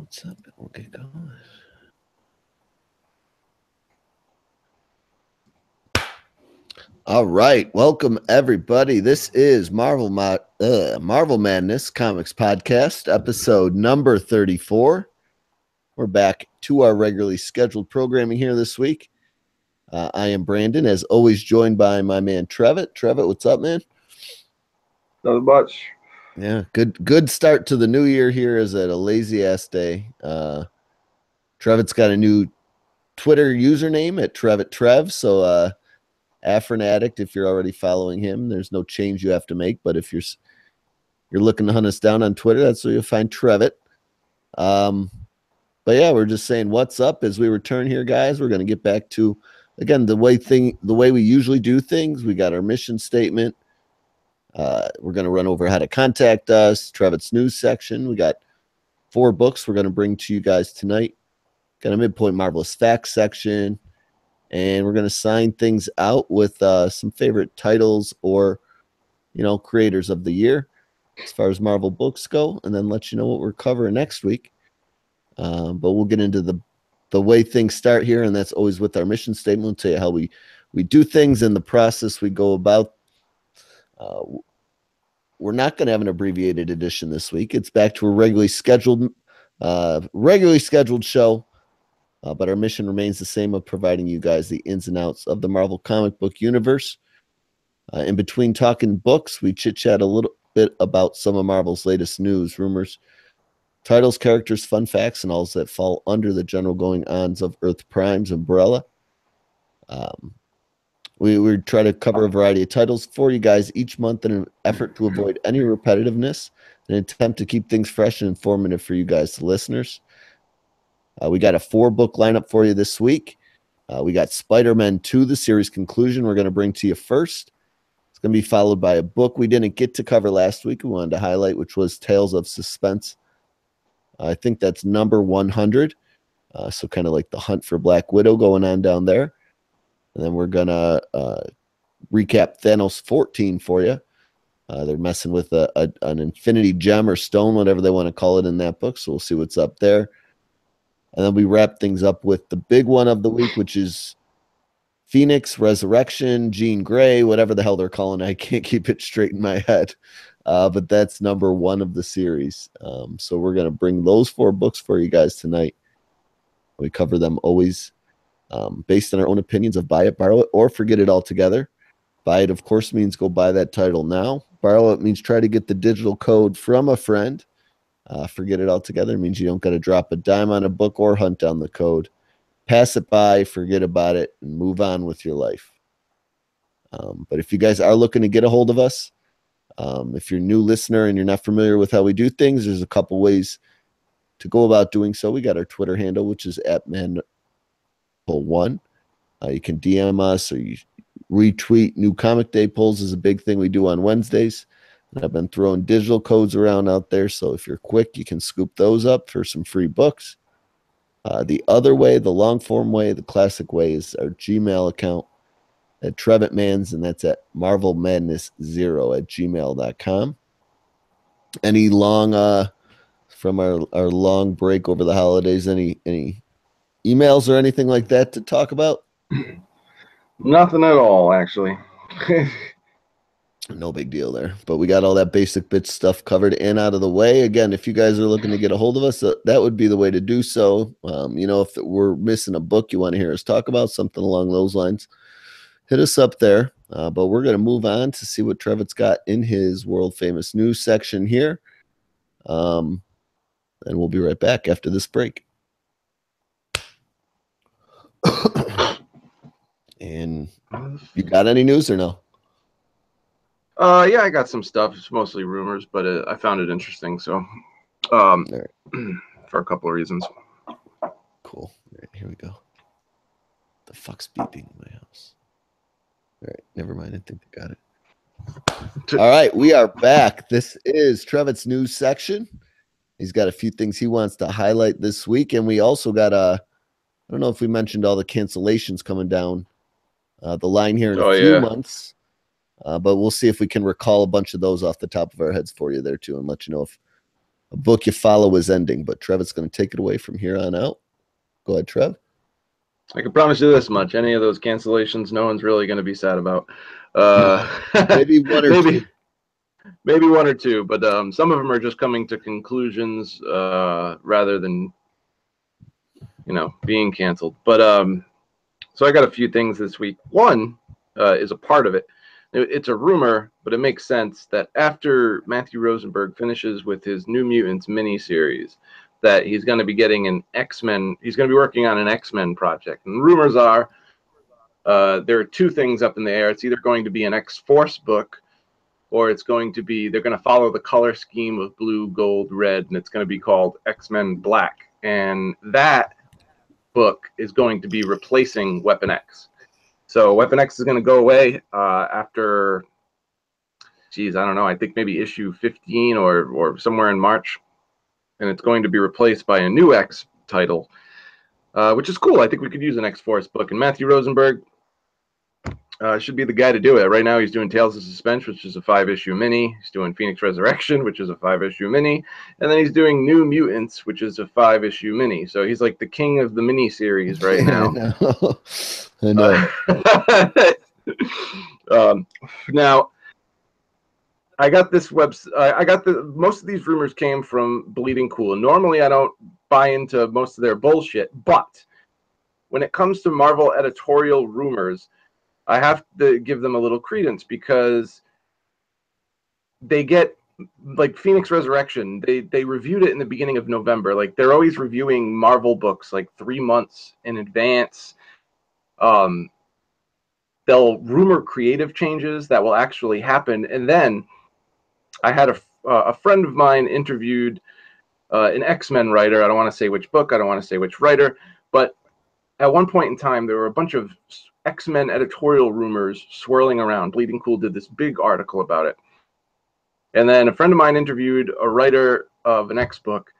What's up? We'll get going. All right, welcome everybody. This is Marvel Madness Comics Podcast, episode number 34. We're back to our regularly scheduled programming here this week. I am Brandon, as always, joined by my man Trevitt. Trevitt, what's up, man? Not much. Yeah, good start to the new year here. Is it a lazy ass day? Trevitt's got a new Twitter username at TrevittTrev, so Afrin Addict, if you're already following him, there's no change you have to make. But if you're looking to hunt us down on Twitter, that's where you'll find Trevitt. But yeah, we're just saying what's up as we return here, guys. We're going to get back to, again, the way we usually do things. We got our mission statement. We're going to run over how to contact us, Trevitt's news section. We got 4 books we're going to bring to you guys tonight. Got a midpoint marvelous facts section. And we're going to sign things out with some favorite titles or, creators of the year as far as Marvel books go, and then let you know what we're covering next week. But we'll get into the way things start here, and that's always with our mission statement. We'll tell you how we do things in the process we go about. We're not going to have an abbreviated edition this week. It's back to a regularly scheduled show. But our mission remains the same of providing you guys the ins and outs of the Marvel comic book universe. In between talking books, we chit-chat a little bit about some of Marvel's latest news, rumors, titles, characters, fun facts, and all that fall under the general going-ons of Earth Prime's umbrella. We try to cover a variety of titles for you guys each month in an effort to avoid any repetitiveness, an attempt to keep things fresh and informative for you guys, the listeners. We got a 4-book lineup for you this week. We got Spider-Man 2, the series conclusion, we're going to bring to you first. It's going to be followed by a book we didn't get to cover last week. We wanted to highlight, which was Tales of Suspense. I think that's number 100. So kind of like the hunt for Black Widow going on down there. And then we're going to recap Thanos 14 for you. They're messing with an infinity gem or stone, whatever they want to call it in that book. So we'll see what's up there. And then we wrap things up with the big one of the week, which is Phoenix, Resurrection, Jean Grey, whatever the hell they're calling it. I can't keep it straight in my head. But that's number 1 of the series. So we're going to bring those 4 books for you guys tonight. We cover them always based on our own opinions of buy it, borrow it, or forget it altogether. Buy it, of course, means go buy that title now. Borrow it means try to get the digital code from a friend. Forget it altogether means you don't got to drop a dime on a book or hunt down the code. Pass it by, forget about it, and move on with your life. But if you guys are looking to get a hold of us, if you're a new listener and you're not familiar with how we do things, there's a couple ways to go about doing so. We got our Twitter handle, which is @manhole1. You can DM us or you retweet New Comic Day polls is a big thing we do on Wednesdays. And I've been throwing digital codes around out there, so if you're quick, you can scoop those up for some free books. The other way, the long-form way, the classic way, is our Gmail account at TrevittMans, and that's at marvelmadness0@gmail.com. Any long, from our long break over the holidays, any emails or anything like that to talk about? Nothing at all, actually. No big deal there, but we got all that basic bitch stuff covered and out of the way. Again, if you guys are looking to get a hold of us, that would be the way to do so. If we're missing a book you want to hear us talk about, something along those lines, hit us up there. But we're going to move on to see what Trevitt's got in his world famous news section here. And we'll be right back after this break. And you got any news or no? Yeah, I got some stuff. It's mostly rumors, but I found it interesting. So, right. For a couple of reasons. Cool. All right, here we go. The fuck's beeping in my house? All right, never mind. I think I got it. All right, we are back. This is Trevitt's news section. He's got a few things he wants to highlight this week, and we also got I don't know if we mentioned all the cancellations coming down the line here in a few months. But we'll see if we can recall a bunch of those off the top of our heads for you there, too, and let you know a book you follow is ending, but Trev is going to take it away from here on out. Go ahead, Trev. I can promise you this much: any of those cancellations, no one's really going to be sad about. Maybe one or two. Maybe one or two, but some of them are just coming to conclusions rather than, being canceled. But so I got a few things this week. One is a part of it. It's a rumor, but it makes sense that after Matthew Rosenberg finishes with his New Mutants miniseries, that he's going to be getting an X-Men. He's going to be working on an X-Men project. And rumors are there are two things up in the air. It's either going to be an X-Force book, or it's going to be, they're going to follow the color scheme of blue, gold, red, and it's going to be called X-Men Black. And that book is going to be replacing Weapon X. So Weapon X is going to go away after, I don't know, I think maybe issue 15 or somewhere in March. And it's going to be replaced by a new X title, which is cool. I think we could use an X-Force book. And Matthew Rosenberg should be the guy to do it. Right now he's doing Tales of Suspense, which is a 5-issue mini. He's doing Phoenix Resurrection, which is a 5-issue mini. And then he's doing New Mutants, which is a 5-issue mini. So he's like the king of the mini series right now. I know. Now, I got this most of these rumors came from Bleeding Cool. Normally I don't buy into most of their bullshit, but when it comes to Marvel editorial rumors, I have to give them a little credence, because they get, like Phoenix Resurrection, they reviewed it in the beginning of November. Like, they're always reviewing Marvel books like 3 months in advance. They'll rumor creative changes that will actually happen. And then I had a friend of mine interviewed an X-Men writer. I don't want to say which book, I don't want to say which writer, but at one point in time, there were a bunch of X-Men editorial rumors swirling around. Bleeding Cool did this big article about it. And then a friend of mine interviewed a writer of an X book,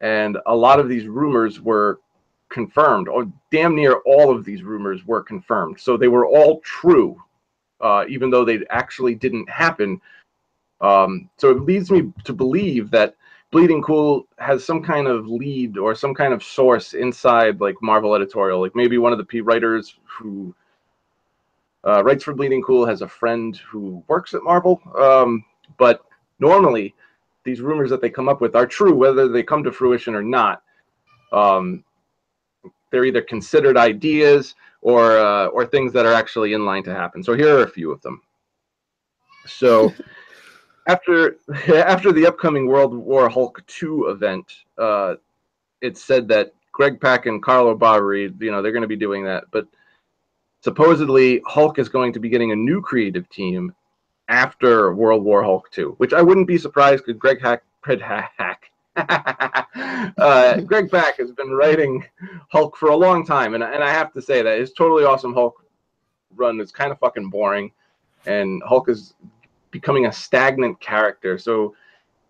and a lot of these rumors were confirmed, or damn near all of these rumors were confirmed. So they were all true, even though they actually didn't happen. So it leads me to believe that Bleeding Cool has some kind of lead or some kind of source inside, like, Marvel editorial. Like, maybe one of the writers who writes for Bleeding Cool has a friend who works at Marvel. But normally, these rumors that they come up with are true, whether they come to fruition or not. They're either considered ideas or things that are actually in line to happen. So here are a few of them. So after the upcoming World War Hulk 2 event, it's said that Greg Pak and Carlo Barberi, they're going to be doing that. But supposedly Hulk is going to be getting a new creative team after World War Hulk 2, which I wouldn't be surprised, because Greg Pak has been writing Hulk for a long time, and I have to say that his Totally Awesome Hulk run is kind of fucking boring, and Hulk is becoming a stagnant character. So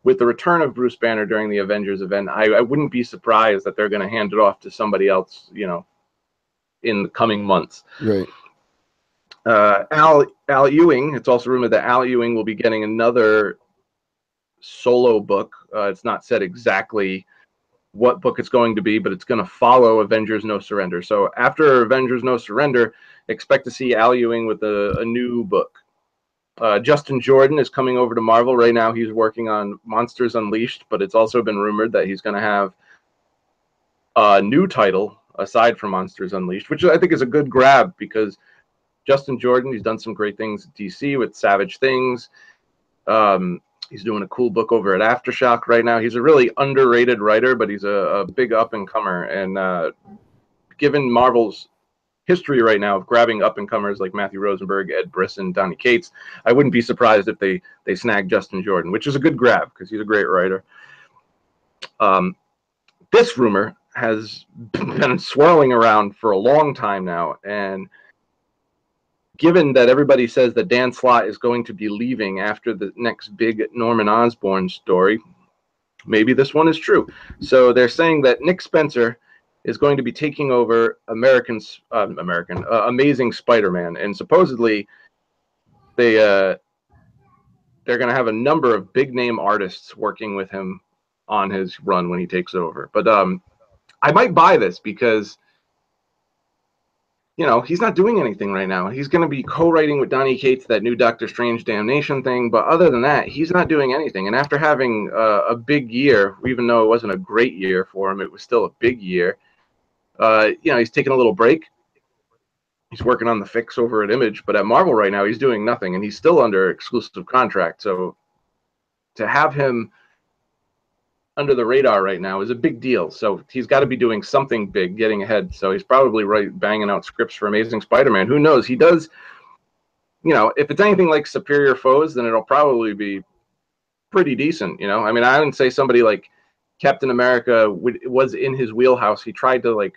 with the return of Bruce Banner during the Avengers event, I wouldn't be surprised that they're going to hand it off to somebody else, in the coming months. Right. Al Ewing, it's also rumored that Al Ewing will be getting another solo book. It's not said exactly what book it's going to be, but it's going to follow Avengers No Surrender. So after Avengers No Surrender, expect to see Al Ewing with a new book. Justin Jordan is coming over to Marvel. Right now he's working on Monsters Unleashed, but it's also been rumored that he's going to have a new title aside from Monsters Unleashed, which I think is a good grab, because Justin Jordan, he's done some great things at DC with Savage Things. He's doing a cool book over at Aftershock right now. He's a really underrated writer, but he's a big up-and-comer. And given Marvel's history right now of grabbing up-and-comers like Matthew Rosenberg, Ed Brisson, Donny Cates, I wouldn't be surprised if they snag Justin Jordan, which is a good grab, because he's a great writer. This rumor has been swirling around for a long time now, and given that everybody says that Dan Slott is going to be leaving after the next big Norman Osborn story, maybe this one is true. So they're saying that Nick Spencer is going to be taking over Amazing Spider-Man, and supposedly they're going to have a number of big-name artists working with him on his run when he takes over. But I might buy this because, you know, he's not doing anything right now. He's going to be co-writing with Donny Cates that new Doctor Strange Damnation thing, but other than that, he's not doing anything. And after having a big year, even though it wasn't a great year for him, it was still a big year. You know, he's taking a little break. He's working on the fix over at Image, but at Marvel right now, he's doing nothing, and he's still under exclusive contract. So to have him under the radar right now is a big deal. So he's got to be doing something big, getting ahead. So he's probably banging out scripts for Amazing Spider-Man. Who knows? He does, you know, if it's anything like Superior Foes, then it'll probably be pretty decent. You know, I mean, I wouldn't say somebody like Captain America was in his wheelhouse. He tried to like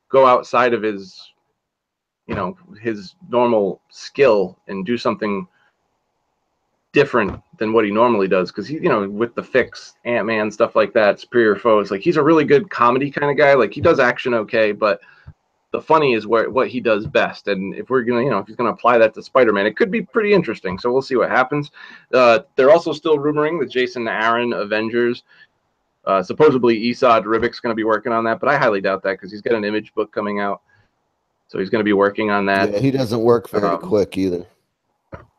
go outside of his, you know, his normal skill and do something different than what he normally does, because he, you know, with the fix, Ant-Man, stuff like that, Superior Foes, like he's a really good comedy kind of guy. Like he does action okay, but the funny is what he does best. And if we're gonna, you know, if he's gonna apply that to Spider-Man, it could be pretty interesting. So we'll see what happens. They're also still rumoring the Jason Aaron Avengers. Supposedly Esad Ribic's going to be working on that, but I highly doubt that because he's got an Image book coming out, so he's going to be working on that. Yeah, he doesn't work very quick either.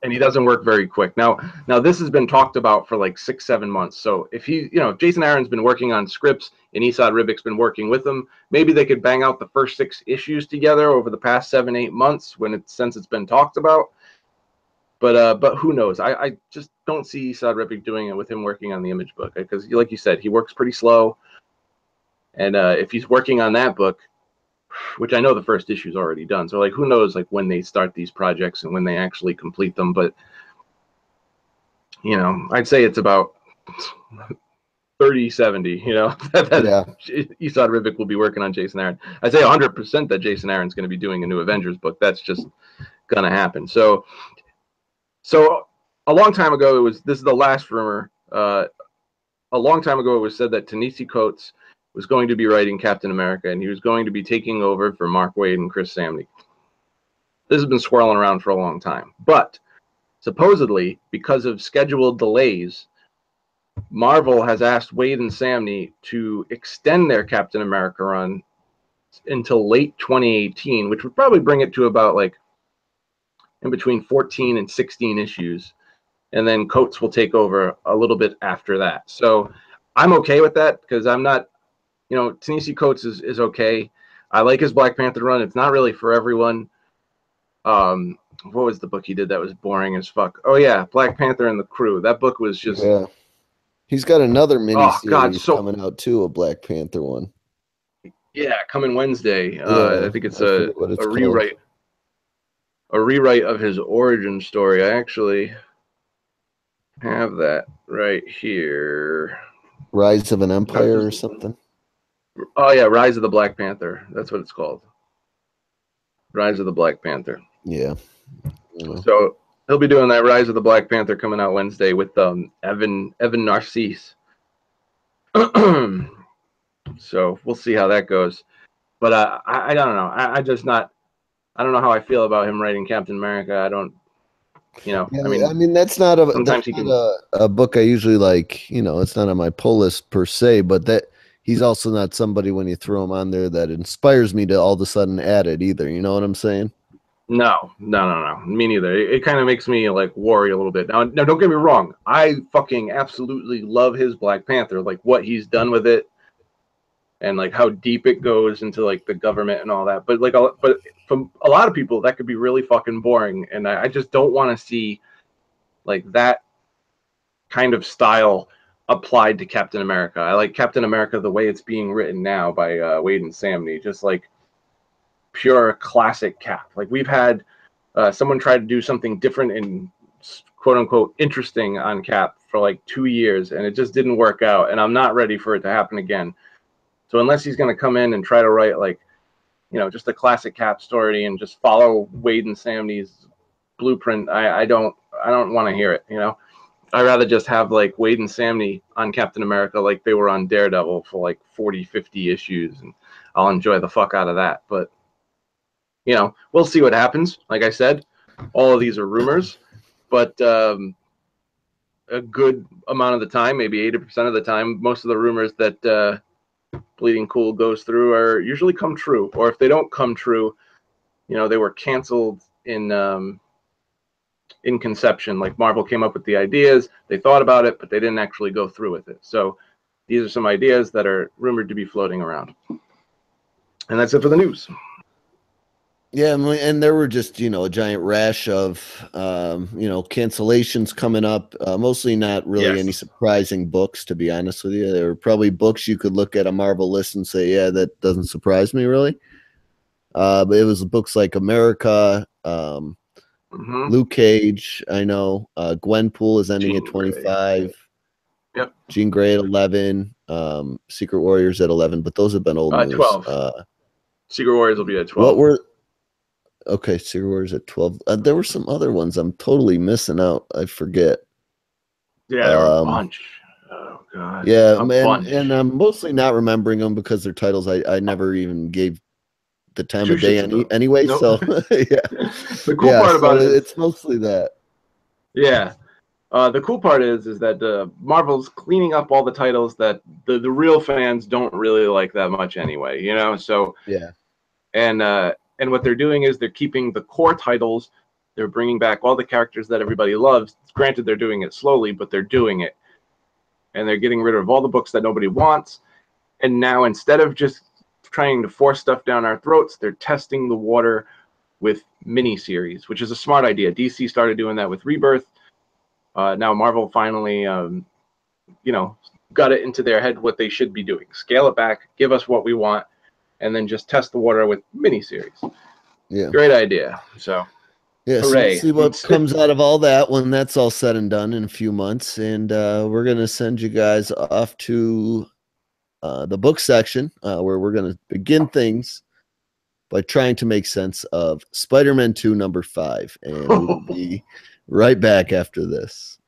And he doesn't work very quick. Now this has been talked about for like 6-7 months. So if he, you know, if Jason Aaron's been working on scripts and Esad Ribic's been working with him, maybe they could bang out the first 6 issues together over the past 7-8 months since it's been talked about. But who knows? I just don't see Esad Ribic doing it with him working on the Image book, because like you said, he works pretty slow. And if he's working on that book, which I know the first issue is already done, so like who knows like when they start these projects and when they actually complete them. But you know, I'd say it's about 30-70, you know, that Esad Ribic will be working on Jason Aaron. I'd say 100% that Jason Aaron's going to be doing a new Avengers book. That's just gonna happen. So a long time ago, this is the last rumor, a long time ago it was said that Ta-Nehisi Coates was going to be writing Captain America, and he was going to be taking over for Mark Waid and Chris Samney. This has been swirling around for a long time. But supposedly, because of scheduled delays, Marvel has asked Waid and Samney to extend their Captain America run until late 2018, which would probably bring it to about like in between 14 and 16 issues. And then Coates will take over a little bit after that. So I'm okay with that, because I'm not, you know, Ta-Nehisi Coates is okay. I like his Black Panther run. It's not really for everyone. What was the book he did that was boring as fuck? Oh yeah, Black Panther and the Crew. That book was just... Yeah. He's got another mini series coming out too, a Black Panther one. Yeah, coming Wednesday. I think it's a rewrite. A rewrite of his origin story. I actually have that right here. Rise of an Empire or something? Oh yeah, Rise of the Black Panther. That's what it's called. Rise of the Black Panther. Yeah. So he'll be doing that Rise of the Black Panther coming out Wednesday with Evan Narcisse. So we'll see how that goes. But I don't know. I don't know how I feel about him writing Captain America. I don't, you know. Yeah, I mean that's not a book I usually like. You know, it's not on my pull list per se, but that he's also not somebody when you throw him on there that inspires me to all of a sudden add it either. You know what I'm saying? No. Me neither. It kind of makes me like worry a little bit. Now, don't get me wrong. I fucking absolutely love his Black Panther, like what he's done with it, and like how deep it goes into like the government and all that. But like, but from a lot of people, that could be really fucking boring, and I just don't want to see like that kind of style applied to Captain America. I like Captain America the way it's being written now by Waid and Samney, just like pure classic Cap. Like we've had someone try to do something different and quote unquote interesting on Cap for like 2 years, and it just didn't work out, and I'm not ready for it to happen again. So unless he's going to come in and try to write like, you know, just a classic Cap story and just follow Waid and Samney's blueprint, I don't want to hear it. You know, I'd rather just have like Waid and Samney on Captain America like they were on Daredevil for like 40-50 issues, and I'll enjoy the fuck out of that. But you know, we'll see what happens. Like I said, all of these are rumors, but a good amount of the time, maybe 80% of the time, most of the rumors that Bleeding Cool goes through are usually come true. Or if they don't come true, they were canceled in conception. Like Marvel came up with the ideas, they thought about it, but they didn't actually go through with it. So these are some ideas that are rumored to be floating around. And that's it for the news. Yeah, and there were just, a giant rash of, cancellations coming up. Mostly not really any Yes. surprising books, to be honest with you. There were probably books you could look at a Marvel list and say, yeah, that doesn't surprise me really. But it was books like America, Luke Cage, I know. Gwenpool is ending at Jean Grey. 25. Yep. Jean Grey at 11. Secret Warriors at 11, but those have been old news. 12. Secret Warriors will be at 12. What were Okay, Secret Warriors at 12. There were some other ones I'm totally missing out. I forget. Yeah, there were a bunch. Oh god. Yeah, bunch. and I'm mostly not remembering them because they're titles I never even gave the time Two of day anyway. Nope. So yeah, The cool part about it is it's mostly that. Yeah, the cool part is that Marvel's cleaning up all the titles that the real fans don't really like that much anyway. So Yeah, and what they're doing is they're keeping the core titles. They're bringing back all the characters that everybody loves. Granted, they're doing it slowly, but they're doing it. And they're getting rid of all the books that nobody wants. And now, instead of just trying to force stuff down our throats, they're testing the water with miniseries, which is a smart idea. DC started doing that with Rebirth. Now Marvel finally, got it into their head what they should be doing. Scale it back, give us what we want, and then just test the water with miniseries. yeah, great idea. So yeah. So hooray. we'll see what comes out of all that when that's all said and done in a few months, and we're gonna send you guys off to the book section where we're gonna begin things by trying to make sense of Spider-Man 2 number 5, and we will be right back after this.